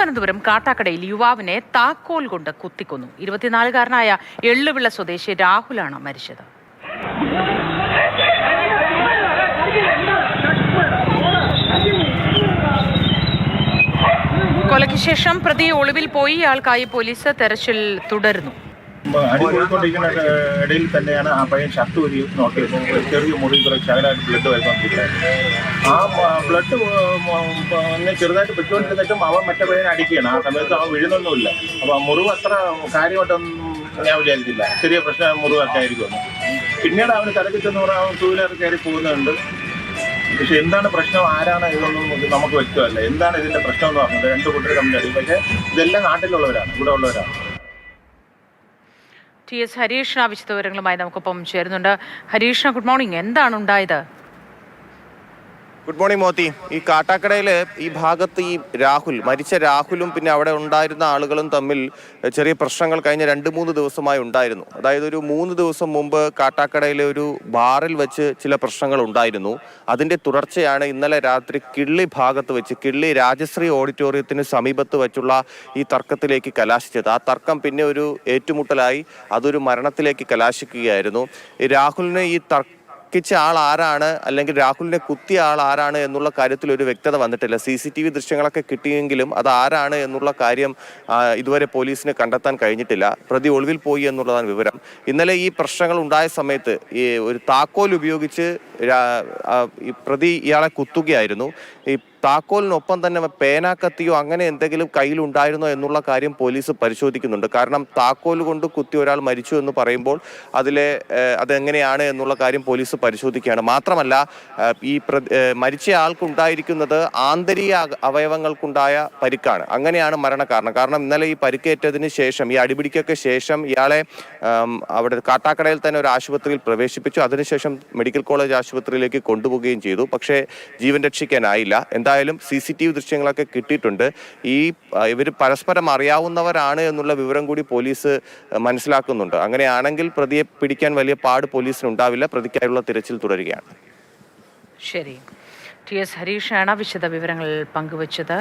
തിരുവനന്തപുരം കാട്ടാക്കടയിൽ യുവാവിനെ താക്കോൽ കൊണ്ട് കുത്തിക്കൊന്നു. 24-കാരനായ എള്ളുവിള സ്വദേശി രാഹുലാണ് മരിച്ചത്. കൊലയ്ക്ക് ശേഷം പ്രതി ഒളിവിൽ പോയി. ഇയാൾക്കായി പോലീസ് തെരച്ചിൽ തുടരുന്നു. അടിപൊളിക്കൊണ്ടിരിക്കുന്ന ഇടയിൽ തന്നെയാണ് ആ പയ്യൻ ഷർട്ട് ഊരി നോക്കിയത്. ചെറിയ മുറി ശകലമായിട്ട് ബ്ലഡ് വരുന്നോണ്ടിരിക്കുന്നത്. ആ ബ്ലഡ് ഒന്ന് ചെറുതായിട്ട് പെട്ടുകൊണ്ടിരുന്നിട്ടും അവൻ മറ്റേ പയ്യനെ അടിക്കുകയാണ്. ആ സമയത്ത് അവൻ വീഴുന്നൊന്നുമില്ല. അപ്പോൾ ആ മുറിവ് അത്ര കാര്യമായിട്ടൊന്നും ഞാൻ വിചാരിച്ചില്ല. ചെറിയ പ്രശ്നം മുറിവൊക്കെ ആയിരിക്കുമെന്ന്. പിന്നീട് അവന് തലക്ക് ചെന്ന് അവൻ ടൂ വീലർ കയറി പോകുന്നുണ്ട്. പക്ഷെ എന്താണ് പ്രശ്നം, ആരാണ് ഇതൊന്നും നമുക്ക് വ്യക്തമല്ല. എന്താണ് ഇതിന്റെ പ്രശ്നം എന്ന് പറഞ്ഞത്? രണ്ട് കൂട്ടർ തമ്മിൽ അടി. പക്ഷേ ഇതെല്ലാം നാട്ടിലുള്ളവരാണ്, ഇവിടെ ഉള്ളവരാണ്. TS ഹരീഷ്ണ വിശദവിവരങ്ങളുമായി നമുക്കൊപ്പം ചേരുന്നുണ്ട്. Harishna, good morning. എന്താണ് ഉണ്ടായത്? Good morning Mothi. ഈ കാട്ടാക്കടയിൽ ഈ ഭാഗത്ത് ഈ മരിച്ച രാഹുലും പിന്നെ അവിടെ ഉണ്ടായിരുന്ന ആളുകളും തമ്മിൽ ചെറിയ പ്രശ്നങ്ങൾ കഴിഞ്ഞ 2-3 ദിവസമായി ഉണ്ടായിരുന്നു. അതായത് ഒരു 3 ദിവസം മുമ്പ് കാട്ടാക്കടയിലെ ഒരു ബാറിൽ വെച്ച് ചില പ്രശ്നങ്ങൾ ഉണ്ടായിരുന്നു. അതിന്റെ തുടർച്ചയാണ് ഇന്നലെ രാത്രി കിള്ളി ഭാഗത്ത് വെച്ച്, കിള്ളി രാജശ്രീ ഓഡിറ്റോറിയത്തിന് സമീപത്ത് വെച്ചുള്ള ഈ തർക്കത്തിലേക്ക് കലാശിച്ചത്. ആ തർക്കം പിന്നെ ഒരു ഏറ്റുമുട്ടലായി അതൊരു മരണത്തിലേക്ക് കലാശിക്കുകയായിരുന്നു. ഈ രാഹുലിന് ഈ ിച്ച ആൾ ആരാണ്, അല്ലെങ്കിൽ രാഹുലിനെ കുത്തിയ ആൾ ആരാണ് എന്നുള്ള കാര്യത്തിൽ ഒരു വ്യക്തത വന്നിട്ടില്ല. CCTV ദൃശ്യങ്ങളൊക്കെ കിട്ടിയെങ്കിലും അത് ആരാണ് എന്നുള്ള കാര്യം ഇതുവരെ പോലീസിന് കണ്ടെത്താൻ കഴിഞ്ഞിട്ടില്ല. പ്രതി ഒളിവിൽ പോയി എന്നുള്ളതാണ് വിവരം. ഇന്നലെ ഈ പ്രശ്നങ്ങൾ ഉണ്ടായ സമയത്ത് ഈ ഒരു താക്കോൽ ഉപയോഗിച്ച് ഈ പ്രതി ഇയാളെ കുത്തുകയായിരുന്നു. ഈ താക്കോലിനൊപ്പം തന്നെ പേനാക്കത്തിയോ അങ്ങനെ എന്തെങ്കിലും കയ്യിലുണ്ടായിരുന്നോ എന്നുള്ള കാര്യം പോലീസ് പരിശോധിക്കുന്നുണ്ട്. കാരണം താക്കോൽ കൊണ്ട് കുത്തി ഒരാൾ മരിച്ചു എന്ന് പറയുമ്പോൾ അതെങ്ങനെയാണ് എന്നുള്ള കാര്യം പോലീസ് പരിശോധിക്കുകയാണ്. മാത്രമല്ല ഈ മരിച്ച ആൾക്കുണ്ടായിരിക്കുന്നത് ആന്തരിക അവയവങ്ങൾക്കുണ്ടായ പരിക്കാണ്. അങ്ങനെയാണ് മരണകാരണം. കാരണം ഇന്നലെ ഈ പരിക്കേറ്റതിന് ശേഷം, ഈ അടിപിടിക്കൊക്കെ ശേഷം ഇയാളെ അവിടെ കാട്ടാക്കടയിൽ തന്നെ ഒരു ആശുപത്രിയിൽ പ്രവേശിപ്പിച്ചു. അതിനുശേഷം മെഡിക്കൽ കോളേജ് ആശുപത്രിയിലേക്ക് കൊണ്ടുപോവുകയും ചെയ്തു. പക്ഷേ ജീവൻ രക്ഷിക്കാനായില്ല. എന്തായാലും CCTV ദൃശ്യങ്ങളൊക്കെ കിട്ടിയിട്ടുണ്ട്. ഇവർ പരസ്പരം അറിയാവുന്നവരാണ് എന്നുള്ള വിവരം കൂടി പോലീസ് മനസ്സിലാക്കുന്നുണ്ട്. അങ്ങനെയാണെങ്കിൽ പ്രതിയെ പിടിക്കാൻ വലിയ പാട് പോലീസിനുണ്ടാവില്ല. പ്രതിക്കായുള്ള തിരച്ചിൽ തുടരുകയാണ്. ശരി. TS ഹരീഷാണ് വിശദ വിവരങ്ങൾ പങ്കുവച്ചത്.